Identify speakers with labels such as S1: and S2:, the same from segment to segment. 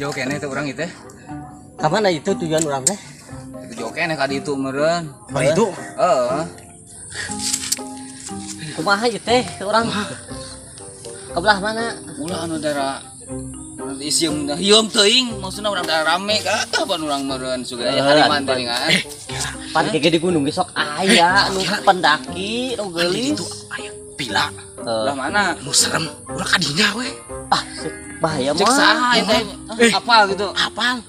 S1: Jauh kene itu orang itu.
S2: Kamana itu tujuan orang teh?
S1: Itu jauh kene kadi itu meureun.
S2: Bari itu?
S1: Heeh.
S2: Kumaha ieu teh orang? Kebelah mana?
S1: Ulah anu daerah nanti isium hium teuing maksudna urang daerah rame ka pan urang meureun suga aya haliman teh kan.
S2: Pan gege di gunung ge sok aya anu pendaki nu geulis.
S3: Itu aya pila.
S1: Ulah mana?
S3: Nu serem, urang kadinya we.
S2: Ah, bahaya mah.
S1: Cek saha teh? Apal gitu.
S3: Apal?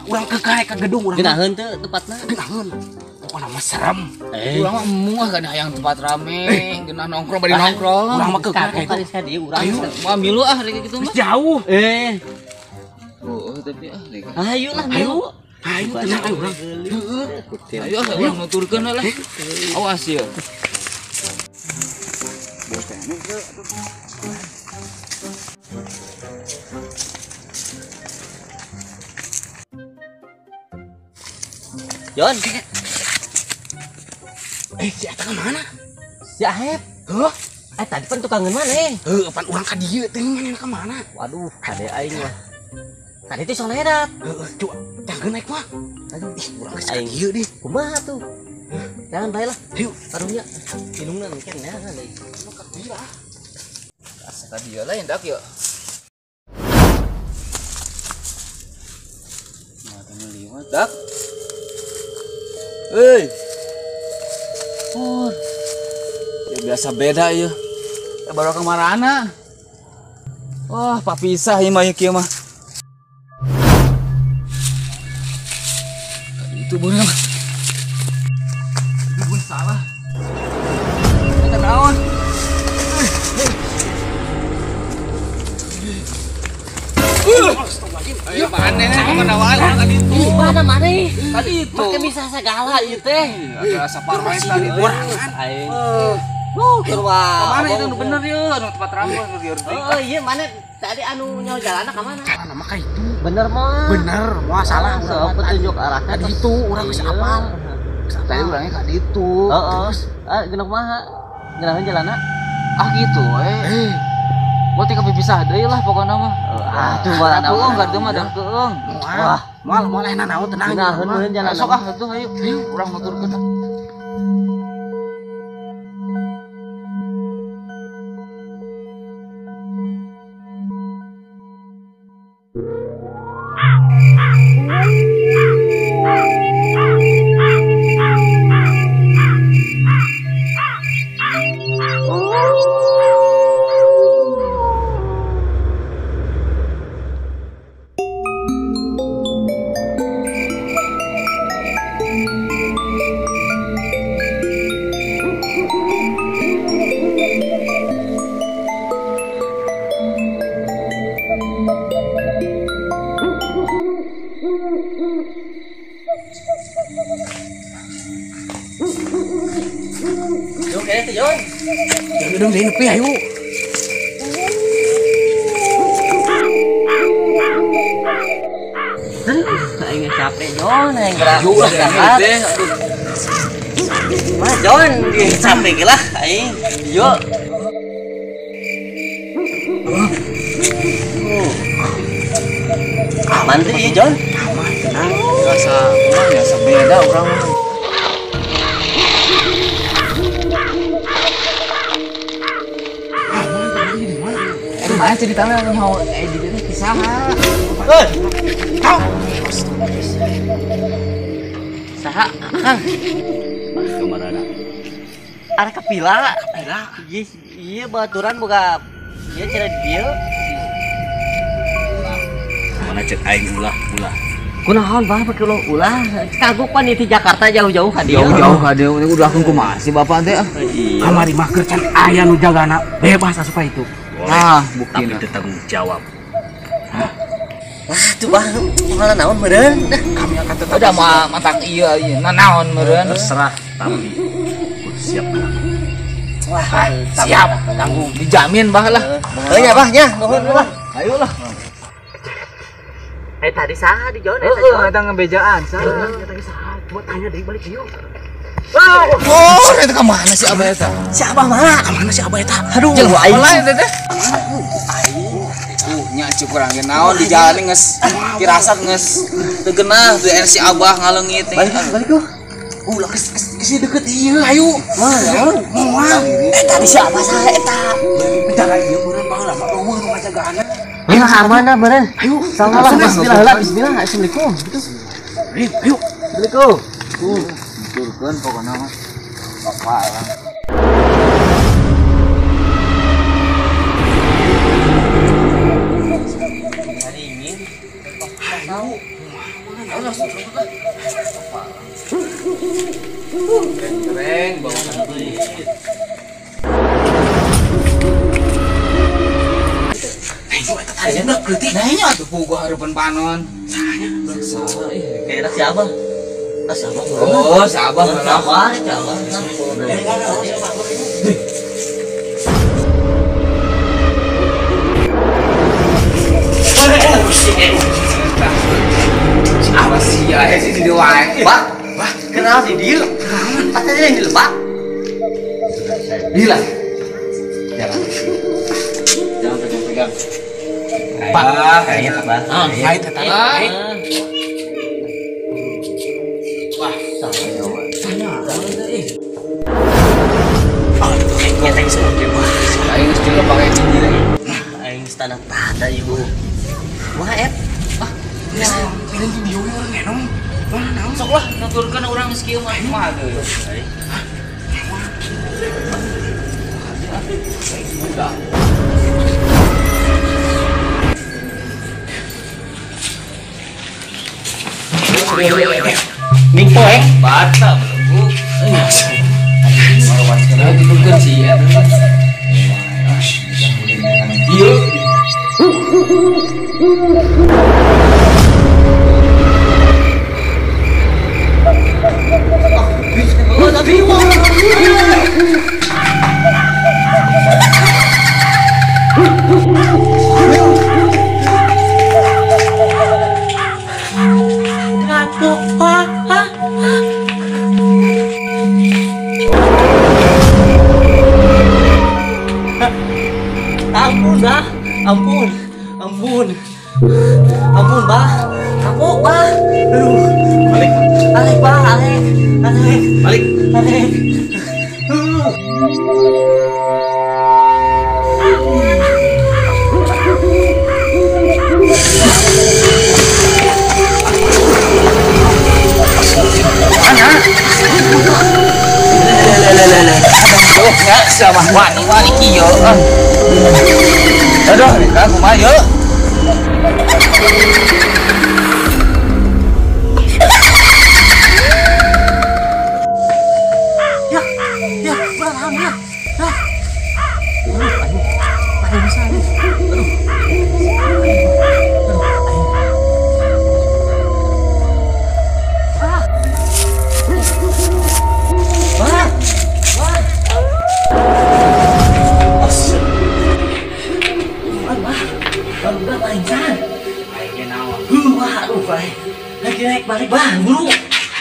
S3: Urang kegae ka gedung urang.
S2: Geunaheun teh tempatna.
S3: Geunaheun. Pokona mah serem.
S1: Urang mah muah kana hayang tempat rame, geunah nongkrong bari nongkrong.
S3: Urang mah kegae ka
S2: Kali
S3: itu.
S2: saya di urang.
S3: Ayo.
S1: Mah milu ah rek kitu mah.
S3: Jauh.
S1: Oh, tapi rek.
S2: Ayo lah milu.
S3: Ayo tenang ayo urang.
S1: Ayo urang nuturkeun lah. Awas ya.
S2: Jon,
S3: Si eta ka mana?
S2: si Ahep.
S3: Heuh?
S2: Tadi pan tukangan mana?
S3: Heuh, pan urang ka dieu teh mana ka mana?
S2: Waduh, kade aing mah. Tadi teh soledat.
S3: Heuh, coba jangan naik mah.
S2: Aduh,
S3: Urang geus ka dieu di.
S2: kumaha tuh? Jangan bae lah.
S3: Yuk,
S2: Karunya minumna mungkin ya kan deui.
S1: Asa dia lah yang dak yuk. Nah, tanya liwat dak. Hei. Ya biasa beda ya. Ya baru ke marana. Wah, papisah ieu mah kieu mah. Itu bener mah. Itu pun salah. Kita naon? Ayo mana? Kemana wae tadi itu?
S2: Mana mana?
S1: Tadi itu.
S2: Make bisa segala ieu teh.
S1: Ada rasa parah tadi itu.
S2: Aing. Kurwa.
S1: Kemana itu nu bener ya? Anu tempat rambut anu di urang.
S2: Oh iya mana tadi anu nyawa jalan ka mana?
S3: Cara nama ka itu.
S2: Bener mah.
S3: Bener, moal salah
S2: Sok petunjuk arahna
S3: Tadi itu urang geus apal.
S1: Tadi urangnya ka ditu.
S2: Heeh. Geuna kumaha? Geunaheun jalanna?
S1: Ah gitu we. Gua teh kepisah deui lah pokona mah.
S2: Atuh mah
S1: Keung gardu mah dah keung.
S3: Moal enak naon tenang.
S2: Geunaheun meureun jalanna.
S1: Sok ah atuh ayo. Urang nuturkeun.
S2: Yo kene teh Jon.
S3: Jangan dong deui nepi ayo.
S2: Aing capek Jon, aing gerak.
S1: Yo lah teh.
S2: Mah Jon, dia capek gelah aing. Yo. aman tuh ya John.
S1: Rasa emang ya sebeda orang mah. Mana ceritanya mau di sini kisah.
S2: Saha Kang?
S1: Kemana ada?
S2: Ada kapila. Iya baturan boga ieu cara di dieu.
S1: Mana cek aing ulah.
S2: Kunaon bah pake ulah. Kagok pan di Jakarta jauh-jauh ka dieu.
S1: Jauh hade ini udah aku kumaha sih bapak teh.
S3: Kamari mah keur can aya nu jagana bebas asupa itu.
S1: Nah, bukti
S3: Tapi tanggung jawab.
S2: Wah tuh bah malah naon meureun.
S3: Kami akan tetap
S1: udah matak iya naon meureun.
S3: terserah tapi siap menang.
S2: Wah
S1: Siap, tanggung dijamin bah lah.
S2: nya bah nya nuhun bah.
S1: Ayolah.
S2: Tadi saha di John
S1: Eta ngebejaan saha.
S3: Tadi saat buat tanya deui balik yuk.
S1: Oh, eta ka mana si Abah eta?
S2: Si Abah mah
S3: Kamana si Abah eta?
S2: aduh
S1: Jeung
S2: aing
S1: lain teh. Nya cukurang ge naon di jalan geus pirasat geus teu geunah teu si Abah ngaleungit teh.
S2: balik ku.
S3: Ulah ke deket ieu ayo. Moal.
S2: Tadi si Abah saha eta?
S3: Jalan ieu meureun baheula mah eueuh nu ngajagaana.
S2: Ya aman dah bener.
S3: Ayo,
S2: Salah bismillah heula bismillah. Assalamualaikum.
S3: ayo.
S2: Assalamualaikum.
S1: Turkeun pokona mah. Bapak lah. Keren bawa duit.
S3: Ayo nak berarti.
S1: Nanya tuh puguh harapan panon. Saha
S2: Kayak si Abah. Si Abah.
S1: Oh, si Abah lah. Si Abah sih ya sih di wae.
S2: Pak, kenal si dia? Katanya yang dilepak.
S1: Bila. Jangan. Jangan pegang-pegang.
S3: Pak,
S2: Kayaknya Abah.
S3: Ait eta.
S2: Wah,
S3: Kayaknya tadi seperti wah.
S1: Aing geus juga pakai gini lagi.
S2: aing standar tanda ibu. Wah,
S3: Film video orang enong. Mana naon
S1: Sok lah, naturkan orang geus kieu mah mah deui. Udah.
S2: Mingpo
S1: Bata belenggu. Marwan kena ditungkeun si eta. Ieu.
S2: Oh, tapi ampun bah, ampun, bah, kapok bah, aduh, balik, bah, balik.
S1: Aduh, ya sama wani kieu. Aduh, ka kumaha yeuh?
S2: Naik balik bah, buru.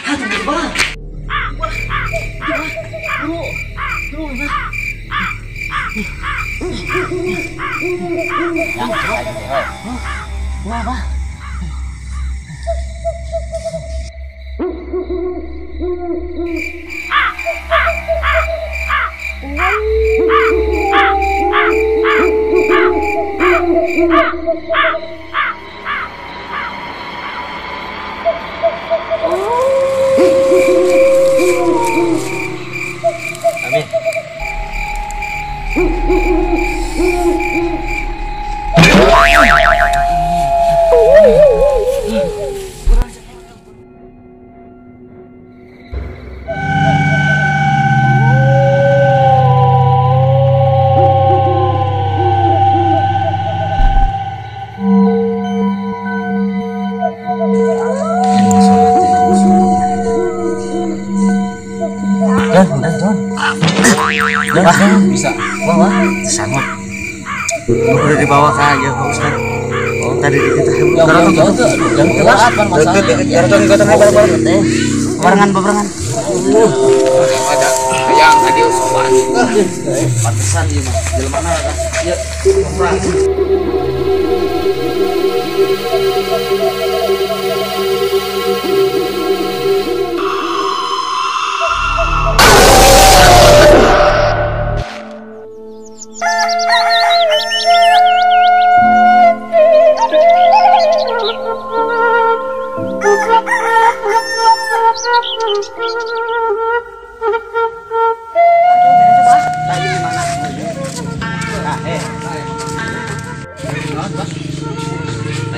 S2: Tunggu bah. Wah, bah. Amin.
S3: Bisa.
S2: Bawa sama. Udah dibawa ke aja Pak Ustaz. Oh, tadi kita
S3: Yang telah apa masalah?
S2: Barengan.
S3: Ada yang tadi sopan.
S1: Pantesan ieu mah. Jelema ya.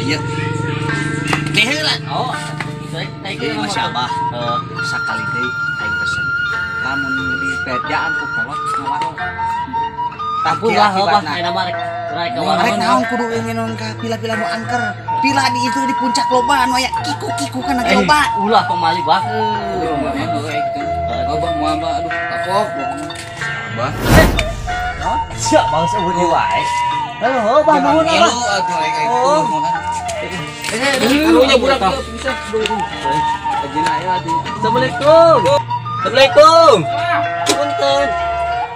S3: Iya.
S2: Oh, Masya Allah, sekali deui aing pesen. Lamun di pedaan ku kolot ngawaro. Tapi lah apa ayeuna mah rek
S3: Arek naon kudu ingin ka pila-pila nu angker. Pila di itu di puncak loba anu aya kiku-kiku kana coba.
S2: Ulah pemali bah.
S1: Abah mau abah aduh kapok. Abah.
S2: Siap bangsa bunyi wae. Heuh, bah nuhun
S1: Elu atuh aing kumaha. Karunya budak bisa. Ajina aya atuh.
S2: Assalamualaikum. Assalamualaikum. Punten.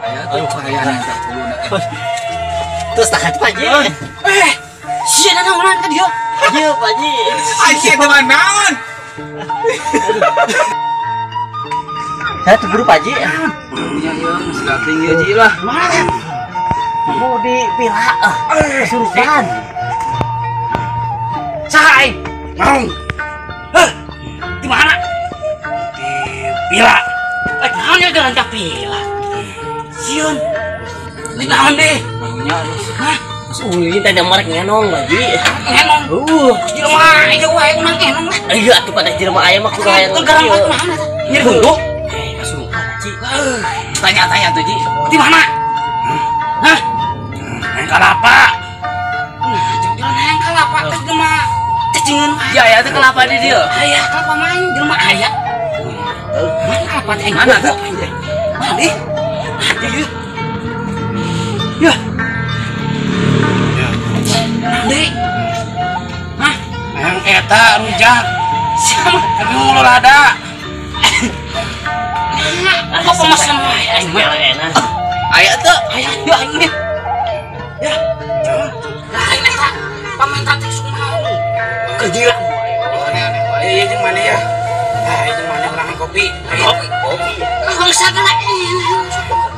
S1: Aya tuh kayaan eta kuluna.
S2: Terus tahan Pak Ji. Sia na naon ka dia? Ieu Pak Ji.
S3: Aya teman naon?
S2: Saya tunggu Pak Ji.
S1: Nya ieu geus gating ieu Ji lah.
S2: Mau di pila kesurupan.
S3: Cai. Naon?
S2: Di mana?
S3: Di pila.
S2: Naonnya dengan kapila. Siun.
S3: Di naon deh?
S1: Baunya aduh.
S2: Hah? Uli tadi marek ngenong lagi.
S3: Ngenong. Jelema aja wae kunang ngenong.
S2: Iya atuh pada jelema aya mah kudu aya.
S3: Garang wae kunaon eta? Nyeri bunduk.
S2: Kesurupan Ji.
S3: Tanya-tanya tuh Ji. Di mana? Hah? Neng kalapa. Nah, jeung neng kalapa teh jelema cecingeun wae.
S1: Ya aya teh kelapa di dieu.
S3: Aya kalapa main jelema aya. Mana apa teh mana teh? Mana deh? Ada yeuh. Ya. Nanti. Hah? Yang eta rujak. Siapa? Tapi mau lada. Apa pemesan wae aing mah enak.
S1: Aya teh.
S3: Aya ya aing. Ya. Lah aing eta paminta teh sumau. Kejiran wae. Aneh-aneh wae. Ieu jeung mana ya? Ah, jeung mana urang kopi. Kopi. Kalau sagala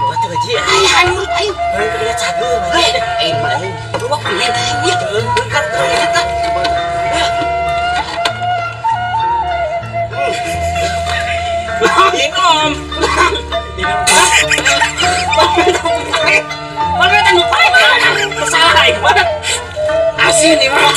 S2: Batu Ji.
S3: aya anu urut aing.
S2: Kita cager lagi.
S3: Aing mah dua pengen aing ieu. Engkar eta. Minum. Pamit anu pae. Salah aing mah. Asin ieu mah.